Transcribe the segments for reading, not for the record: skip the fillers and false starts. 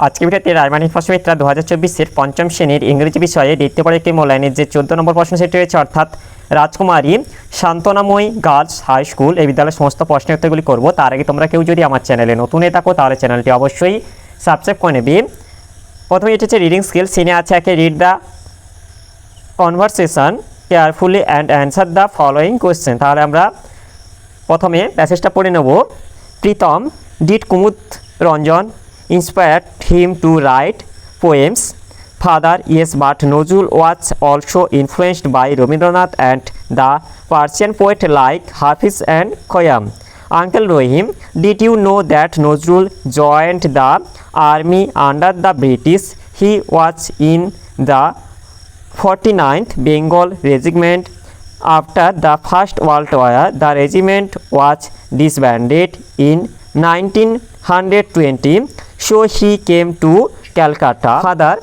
আজকে ভিডিওতে রায়মানি ফসমিত্রা 2024-এর পঞ্চম শ্রেণীর ইংরেজি বিষয়ে দ্বিতীয় পরীক্ষার মূল্যায়নের যে 14 নম্বর প্রশ্ন সেটি রয়েছে, অর্থাৎ রাজকুমারী শান্তনাময়ী গার্লস হাই স্কুল এই বিদ্যালয়ের সমস্ত প্রশ্নের উত্তরগুলি করব। তার আগে তোমরা কেউ যদি আমার চ্যানেলে নতুন হয়ে থাকো তাহলে চ্যানেলটি অবশ্যই সাবস্ক্রাইব করে নেবে। প্রথমে এটি হচ্ছে রিডিং স্কিল। সিনে আছে একে read the conversation carefully and answer the following question. তাহলে আমরা প্রথমে প্যাসেজটা পড়ে নেব। Pritam did Kumud Ranjan inspired him to write poems? Father, yes, but Nazrul was also influenced by Rabindranath and the Persian poet like Hafiz and Khayyam. Uncle Rahim, did you know that Nazrul joined the army under the British? He was in the 49th Bengal Regiment. After the First World War, the regiment was disbanded in 1920. So he came to Calcutta. Father,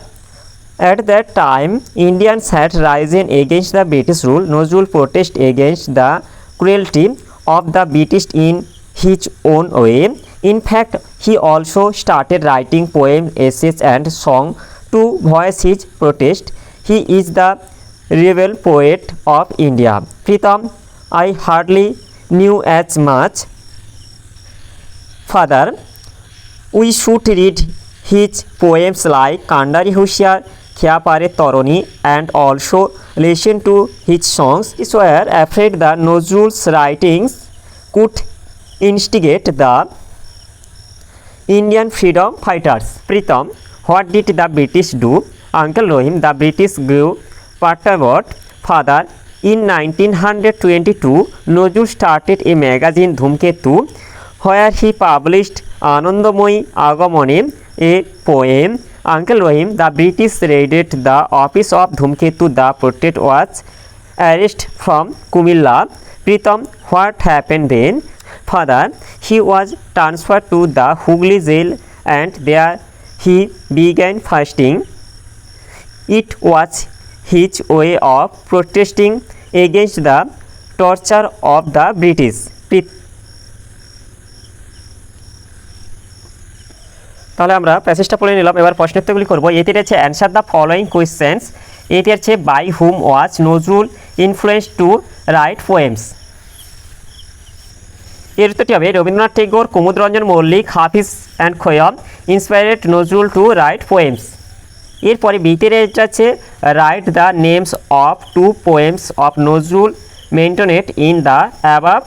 at that time, Indians had risen against the British rule. Nazrul protested against the cruelty of the British in his own way. In fact, he also started writing poems, essays, and songs to voice his protest. He is the rebel poet of India. Pritam, I hardly knew as much. Father, we should read his poems like Kandari Hushiyar, Khya Pare Toroni, and also listen to his songs. We were afraid that Nazrul's writings could instigate the Indian freedom fighters. Pritam, what did the British do? Uncle Rahim, the British grew perturbed. Father, in 1922, Nazrul started a magazine Dhumketu, where he published Anandamoyi Agamone, a poem. Uncle Rahim, the British raided the office of Dhumketu. The portrait was arrested from Kumilla. Pritam, what happened then? Father, he was transferred to the Hooghly jail and there he began fasting. It was his way of protesting against the torture of the British. তাহলে আমরা প্যাসেজটা পড়ে নিলাম। এবার প্রশ্নোত্তরগুলি করব। এটি হচ্ছে answer the following questions. এটি হচ্ছে by whom was Nazrul influence to write poems. এর উত্তরটি হবে Rabindranath Tagore, Kumud Ranjan Mallick, Hafiz and Khayyam inspired Nazrul to write poems. এরপরে বিতে হচ্ছে write the names of two poems of Nazrul mentioned in the above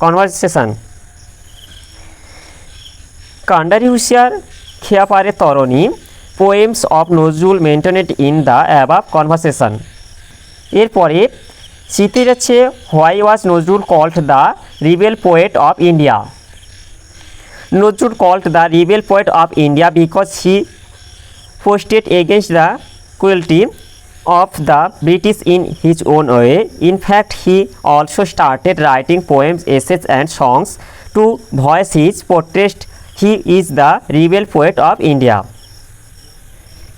conversation. Kandari Hushiyar, Khya Pare Toroni, poems of Nazrul mentioned in the above conversation. এরপরে সিতে যাচ্ছে why was Nazrul called the rebel poet of India? Nazrul called the rebel poet of India because he protested against the cruelty of the British in his own way. In fact, he also started writing poems, essays, and songs to voice his protest. He is the rebel poet of India.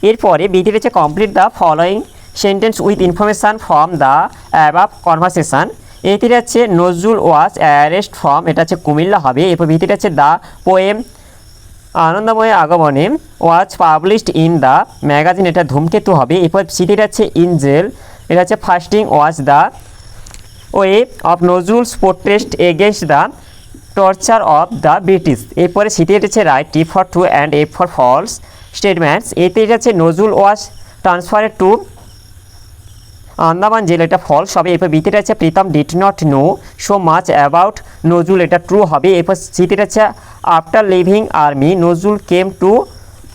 এরপরে বিটি রয়েছে complete the following sentence with information from the above conversation. এটি হচ্ছে নজরুল ওয়াজ arrest from, এটা হচ্ছে কুমিল্লা হবে। এরপর ভিতরে হচ্ছে দ্য পোয়েম আনন্দময় আগমনে was published in the magazine, এটা ধূমকেতু হবে। এরপর সিটি হচ্ছে ইন জেল, এটা হচ্ছে fasting was the way of Nazrul's protest against the torture of the British. এরপরে সিটি হচ্ছে write, T for true and A for false statements. এতে হচ্ছে Nazrul was transferred to Andaman jail, এটা ফলস হবে। এরপর বিতে আছে Pritam did not know so much about Nazrul, এটা ট্রু হবে। এরপর সিটি আছে after living army Nazrul came to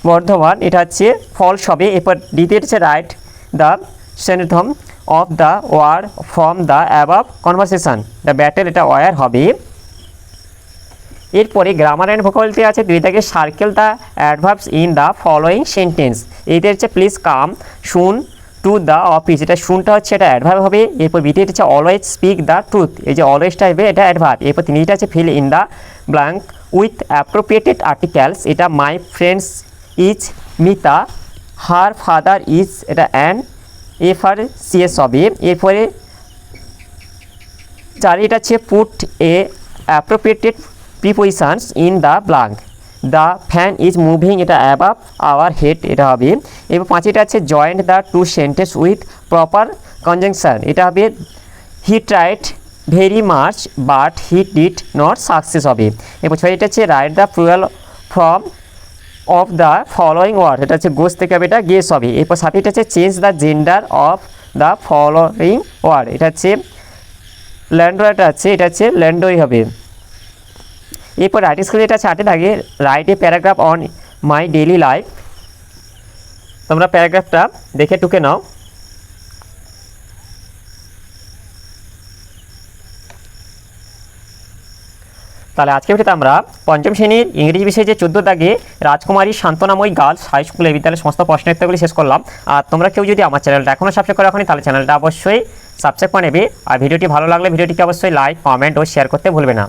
Bardhaman, এটা হচ্ছে ফলস হবে। এরপর ডিতে হচ্ছে write the synonym of the war from the above conversation, the battle, এটা ওয়ার হবে। এরপরে গ্রামার অ্যান্ড ভোকাবুলারিতে আছে দুই থেকে circle the adverbs in the following sentence. এইটা হচ্ছে প্লিজ কাম শুন টু দ্য অফিস, এটা শুনটা হচ্ছে এটা অ্যাডভার্ব হবে। এরপর বিতে হচ্ছে অলওয়েজ স্পিক দ্য ট্রুথ, এই যে অলওয়েজটা হবে এটা অ্যাডভার্ব। এরপর তিনটা আছে fill in the blank with appropriated articles, এটা my friends is Mita, her father is, এটা অ্যান এফআর সিএস হবে। এরপরে চার এটা হচ্ছে put a appropriated prepositions in the blank. The fan is moving, এটা অ্যাবাভ আওয়ার হেড, এটা হবে। এবার 5 এটা আছে joint the two sentence with proper conjunction, এটা হবে he tried very much but he did not success হবে। এরপর 6 এটা আছে write the plural form of the following word, এটা হচ্ছে গোস থেকে হবে, এটা গেস হবে। এরপর 7 এটা আছে change the gender of the following word, এটা হচ্ছে ল্যান্ডোটা আছে, এটা হচ্ছে ল্যান্ডোই হবে। এরপর রাইটিং স্কিল এটা আছে 8 থাকে write a paragraph on my daily life, তোমরা প্যারাগ্রাফটা দেখে টুকে নাও। তাহলে আজকে ভিডিওতে আমরা পঞ্চম শ্রেণীর ইংরেজি বিষয়ে যে 14 দাগে রাজকুমারী শান্তনাময়ী গার্লস হাই স্কুলের বিদ্যালয়ের সমস্ত প্রশ্নের উত্তরগুলি শেষ করলাম। আর তোমরা কেউ যদি আমার চ্যানেলটা এখনও সাবস্ক্রাইব করে রাখোনি তাহলে চ্যানেলটা অবশ্যই সাবস্ক্রাইব করে নেবে। আর ভিডিওটি ভালো লাগলে ভিডিওটিকে অবশ্যই লাইক, কমেন্ট ও শেয়ার করতে ভুলবে না।